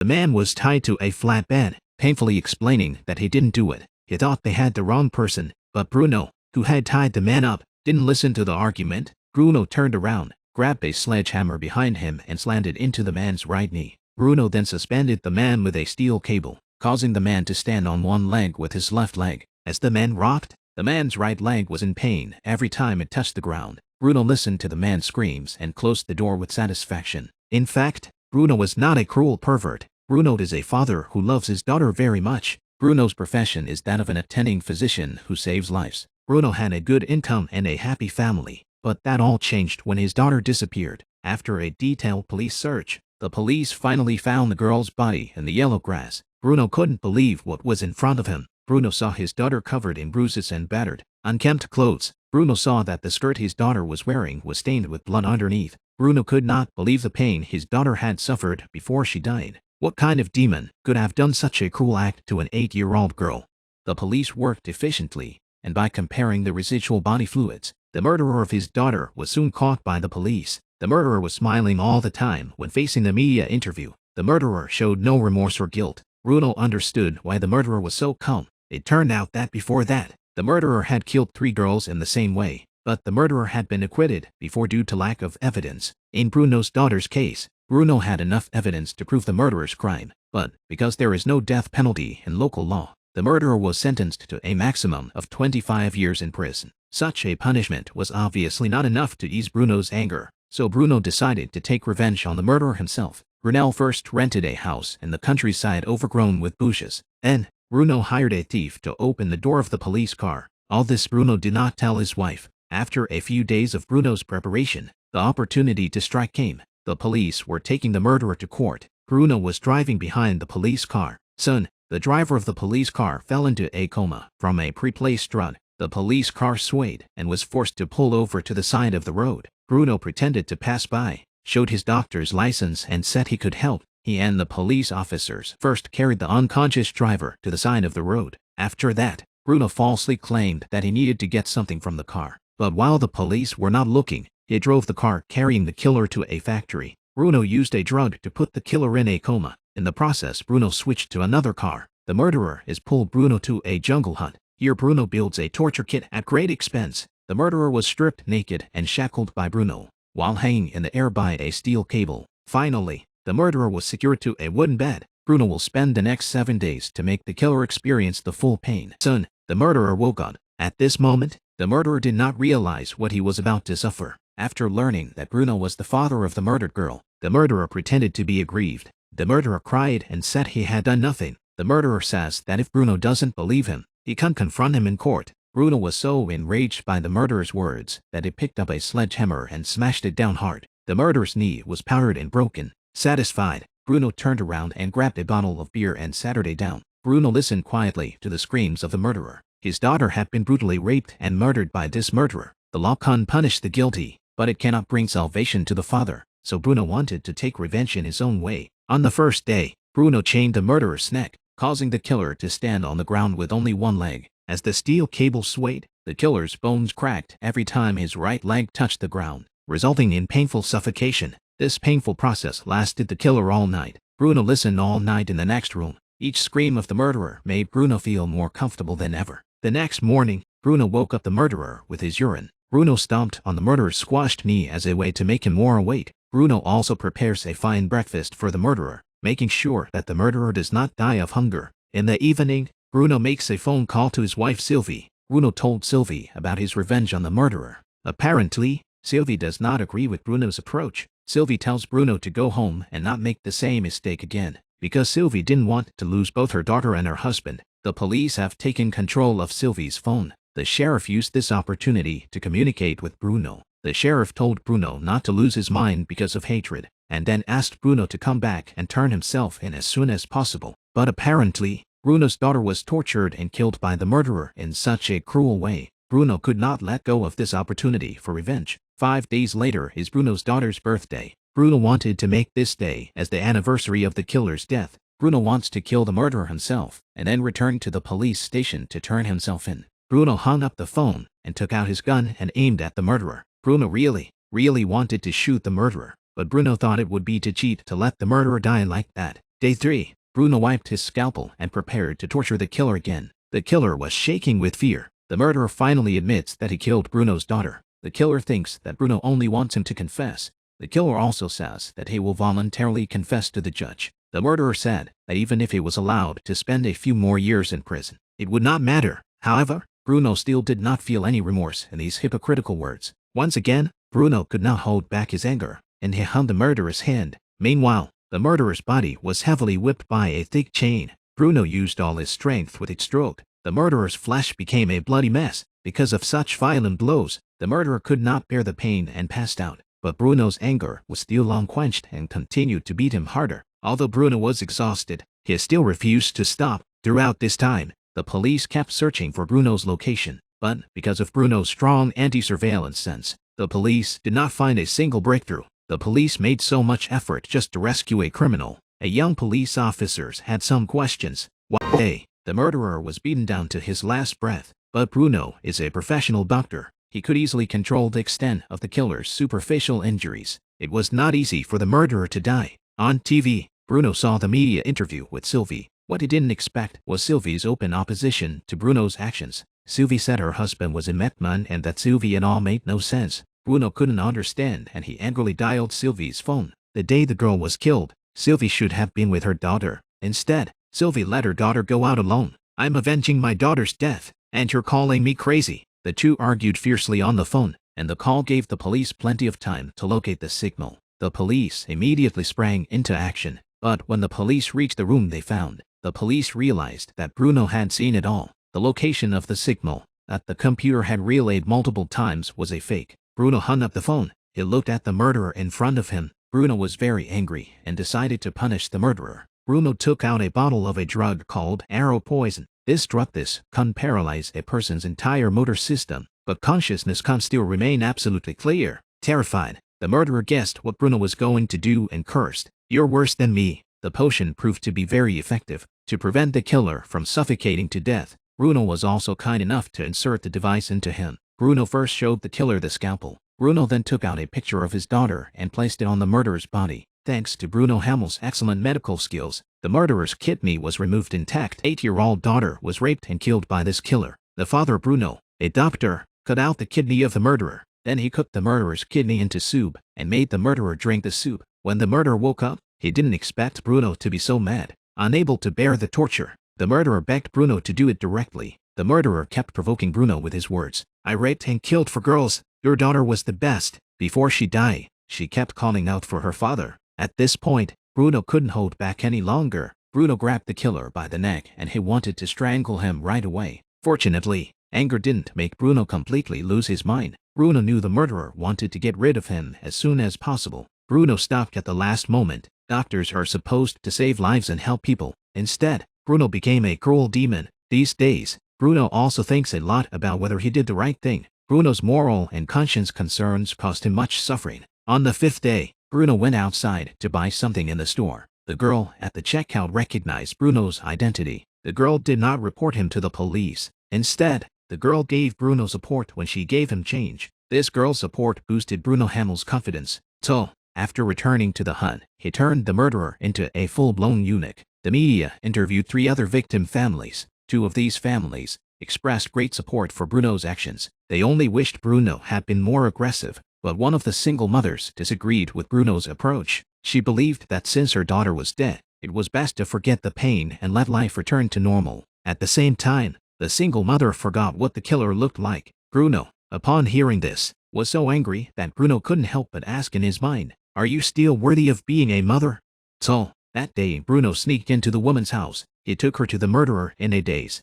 The man was tied to a flat bed, painfully explaining that he didn't do it. He thought they had the wrong person, but Bruno, who had tied the man up, didn't listen to the argument. Bruno turned around, grabbed a sledgehammer behind him and slammed it into the man's right knee. Bruno then suspended the man with a steel cable, causing the man to stand on one leg with his left leg. As the man rocked, the man's right leg was in pain every time it touched the ground. Bruno listened to the man's screams and closed the door with satisfaction. In fact, Bruno was not a cruel pervert. Bruno is a father who loves his daughter very much. Bruno's profession is that of an attending physician who saves lives. Bruno had a good income and a happy family, but that all changed when his daughter disappeared. After a detailed police search, the police finally found the girl's body in the yellow grass. Bruno couldn't believe what was in front of him. Bruno saw his daughter covered in bruises and battered, unkempt clothes. Bruno saw that the skirt his daughter was wearing was stained with blood underneath. Bruno could not believe the pain his daughter had suffered before she died. What kind of demon could have done such a cruel act to an 8-year-old girl? The police worked efficiently, and by comparing the residual body fluids, the murderer of his daughter was soon caught by the police. The murderer was smiling all the time when facing the media interview. The murderer showed no remorse or guilt. Bruno understood why the murderer was so calm. It turned out that before that, the murderer had killed 3 girls in the same way, but the murderer had been acquitted before due to lack of evidence. In Bruno's daughter's case, Bruno had enough evidence to prove the murderer's crime, but because there is no death penalty in local law, the murderer was sentenced to a maximum of 25 years in prison. Such a punishment was obviously not enough to ease Bruno's anger, so Bruno decided to take revenge on the murderer himself. Bruno first rented a house in the countryside overgrown with bushes. Then, Bruno hired a thief to open the door of the police car. All this Bruno did not tell his wife. After a few days of Bruno's preparation, the opportunity to strike came. The police were taking the murderer to court. Bruno was driving behind the police car. Soon, the driver of the police car fell into a coma from a pre-placed drug. The police car swayed and was forced to pull over to the side of the road. Bruno pretended to pass by, showed his doctor's license and said he could help. He and the police officers first carried the unconscious driver to the side of the road. After that, Bruno falsely claimed that he needed to get something from the car. But while the police were not looking, he drove the car carrying the killer to a factory. Bruno used a drug to put the killer in a coma. In the process, Bruno switched to another car. The murderer is pulled Bruno to a jungle hut. Here Bruno builds a torture kit at great expense. The murderer was stripped naked and shackled by Bruno, while hanging in the air by a steel cable. Finally, the murderer was secured to a wooden bed. Bruno will spend the next 7 days to make the killer experience the full pain. Soon, the murderer woke up. At this moment, the murderer did not realize what he was about to suffer. After learning that Bruno was the father of the murdered girl, the murderer pretended to be aggrieved. The murderer cried and said he had done nothing. The murderer says that if Bruno doesn't believe him, he can confront him in court. Bruno was so enraged by the murderer's words that he picked up a sledgehammer and smashed it down hard. The murderer's knee was powdered and broken. Satisfied, Bruno turned around and grabbed a bottle of beer and sat it down. Bruno listened quietly to the screams of the murderer. His daughter had been brutally raped and murdered by this murderer. The law can punish the guilty, but it cannot bring salvation to the father. So Bruno wanted to take revenge in his own way. On the first day, Bruno chained the murderer's neck, causing the killer to stand on the ground with only one leg. As the steel cable swayed, the killer's bones cracked every time his right leg touched the ground, resulting in painful suffocation. This painful process lasted the killer all night. Bruno listened all night in the next room. Each scream of the murderer made Bruno feel more comfortable than ever. The next morning, Bruno woke up the murderer with his urine. Bruno stomped on the murderer's squashed knee as a way to make him more awake. Bruno also prepares a fine breakfast for the murderer, making sure that the murderer does not die of hunger. In the evening, Bruno makes a phone call to his wife Sylvie. Bruno told Sylvie about his revenge on the murderer. Apparently, Sylvie does not agree with Bruno's approach. Sylvie tells Bruno to go home and not make the same mistake again, because Sylvie didn't want to lose both her daughter and her husband. The police have taken control of Sylvie's phone. The sheriff used this opportunity to communicate with Bruno. The sheriff told Bruno not to lose his mind because of hatred, and then asked Bruno to come back and turn himself in as soon as possible. But apparently, Bruno's daughter was tortured and killed by the murderer in such a cruel way. Bruno could not let go of this opportunity for revenge. 5 days later is Bruno's daughter's birthday. Bruno wanted to make this day as the anniversary of the killer's death. Bruno wants to kill the murderer himself and then return to the police station to turn himself in. Bruno hung up the phone and took out his gun and aimed at the murderer. Bruno really wanted to shoot the murderer, but Bruno thought it would be to cheat to let the murderer die like that. Day 3. Bruno wiped his scalpel and prepared to torture the killer again. The killer was shaking with fear. The murderer finally admits that he killed Bruno's daughter. The killer thinks that Bruno only wants him to confess. The killer also says that he will voluntarily confess to the judge. The murderer said that even if he was allowed to spend a few more years in prison, it would not matter. However, Bruno still did not feel any remorse in these hypocritical words. Once again, Bruno could not hold back his anger, and he hung the murderer's hand. Meanwhile, the murderer's body was heavily whipped by a thick chain. Bruno used all his strength with each stroke. The murderer's flesh became a bloody mess. Because of such violent blows, the murderer could not bear the pain and passed out. But Bruno's anger was still unquenched and continued to beat him harder. Although Bruno was exhausted, he still refused to stop. Throughout this time, the police kept searching for Bruno's location. But because of Bruno's strong anti-surveillance sense, the police did not find a single breakthrough. The police made so much effort just to rescue a criminal. A young police officers had some questions. One day, the murderer was beaten down to his last breath. But Bruno is a professional doctor. He could easily control the extent of the killer's superficial injuries. It was not easy for the murderer to die. On TV, Bruno saw the media interview with Sylvie. What he didn't expect was Sylvie's open opposition to Bruno's actions. Sylvie said her husband was a madman and that Sylvie and all made no sense. Bruno couldn't understand and he angrily dialed Sylvie's phone. The day the girl was killed, Sylvie should have been with her daughter. Instead, Sylvie let her daughter go out alone. "I'm avenging my daughter's death, and you're calling me crazy." The two argued fiercely on the phone, and the call gave the police plenty of time to locate the signal. The police immediately sprang into action, but when the police reached the room they found, the police realized that Bruno had seen it all. The location of the signal that the computer had relayed multiple times was a fake. Bruno hung up the phone. He looked at the murderer in front of him. Bruno was very angry and decided to punish the murderer. Bruno took out a bottle of a drug called arrow poison. This drug can paralyze a person's entire motor system, but consciousness can still remain absolutely clear. Terrified, the murderer guessed what Bruno was going to do and cursed. "You're worse than me." The potion proved to be very effective to prevent the killer from suffocating to death. Bruno was also kind enough to insert the device into him. Bruno first showed the killer the scalpel. Bruno then took out a picture of his daughter and placed it on the murderer's body. Thanks to Bruno Hamel's excellent medical skills, the murderer's kidney was removed intact. 8-year-old daughter was raped and killed by this killer. The father, Bruno, a doctor, cut out the kidney of the murderer. Then he cooked the murderer's kidney into soup and made the murderer drink the soup. When the murderer woke up, he didn't expect Bruno to be so mad. Unable to bear the torture, the murderer begged Bruno to do it directly. The murderer kept provoking Bruno with his words. "I raped and killed for girls. Your daughter was the best." Before she died, she kept calling out for her father. At this point, Bruno couldn't hold back any longer. Bruno grabbed the killer by the neck and he wanted to strangle him right away. Fortunately, anger didn't make Bruno completely lose his mind. Bruno knew the murderer wanted to get rid of him as soon as possible. Bruno stopped at the last moment. Doctors are supposed to save lives and help people. Instead, Bruno became a cruel demon. These days, Bruno also thinks a lot about whether he did the right thing. Bruno's moral and conscience concerns caused him much suffering. On the 5th day, Bruno went outside to buy something in the store. The girl at the checkout recognized Bruno's identity. The girl did not report him to the police. Instead, the girl gave Bruno support when she gave him change. This girl's support boosted Bruno Hamel's confidence. So, after returning to the hut, he turned the murderer into a full-blown eunuch. The media interviewed 3 other victim families. 2 of these families expressed great support for Bruno's actions. They only wished Bruno had been more aggressive. But one of the single mothers disagreed with Bruno's approach. She believed that since her daughter was dead, it was best to forget the pain and let life return to normal. At the same time, the single mother forgot what the killer looked like. Bruno, upon hearing this, was so angry that Bruno couldn't help but ask in his mind, "Are you still worthy of being a mother?" So, that day Bruno sneaked into the woman's house. He took her to the murderer in a daze.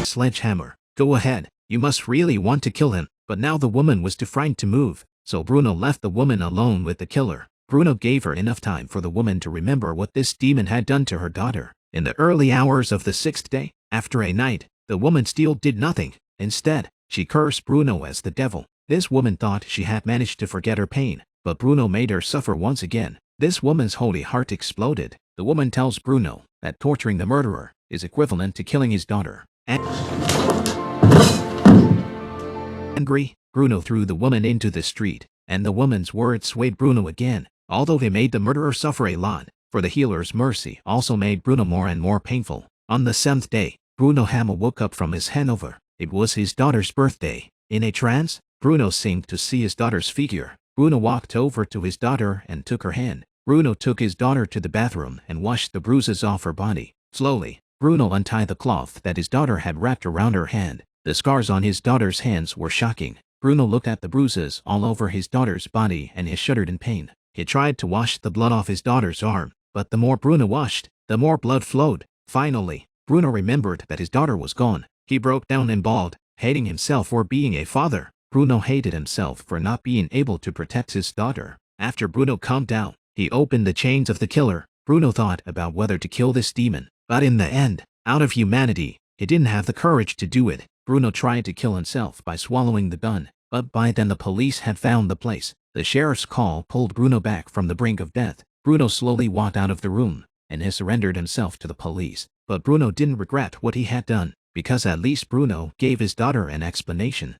Sledgehammer. "Go ahead, you must really want to kill him." But now the woman was too frightened to move, so Bruno left the woman alone with the killer. Bruno gave her enough time for the woman to remember what this demon had done to her daughter. In the early hours of the 6th day, after a night, the woman still did nothing. Instead, she cursed Bruno as the devil. This woman thought she had managed to forget her pain, but Bruno made her suffer once again. This woman's holy heart exploded. The woman tells Bruno that torturing the murderer is equivalent to killing his daughter. Angry, Bruno threw the woman into the street, and the woman's words swayed Bruno again. Although they made the murderer suffer a lot, for the healer's mercy also made Bruno more and more painful. On the 7th day, Bruno Hamel woke up from his hangover. It was his daughter's birthday. In a trance, Bruno seemed to see his daughter's figure. Bruno walked over to his daughter and took her hand. Bruno took his daughter to the bathroom and washed the bruises off her body. Slowly, Bruno untied the cloth that his daughter had wrapped around her hand. The scars on his daughter's hands were shocking. Bruno looked at the bruises all over his daughter's body and he shuddered in pain. He tried to wash the blood off his daughter's arm, but the more Bruno washed, the more blood flowed. Finally, Bruno remembered that his daughter was gone. He broke down and bawled, hating himself for being a father. Bruno hated himself for not being able to protect his daughter. After Bruno calmed down, he opened the chains of the killer. Bruno thought about whether to kill this demon, but in the end, out of humanity, he didn't have the courage to do it. Bruno tried to kill himself by swallowing the gun, but by then the police had found the place. The sheriff's call pulled Bruno back from the brink of death. Bruno slowly walked out of the room, and he surrendered himself to the police. But Bruno didn't regret what he had done, because at least Bruno gave his daughter an explanation.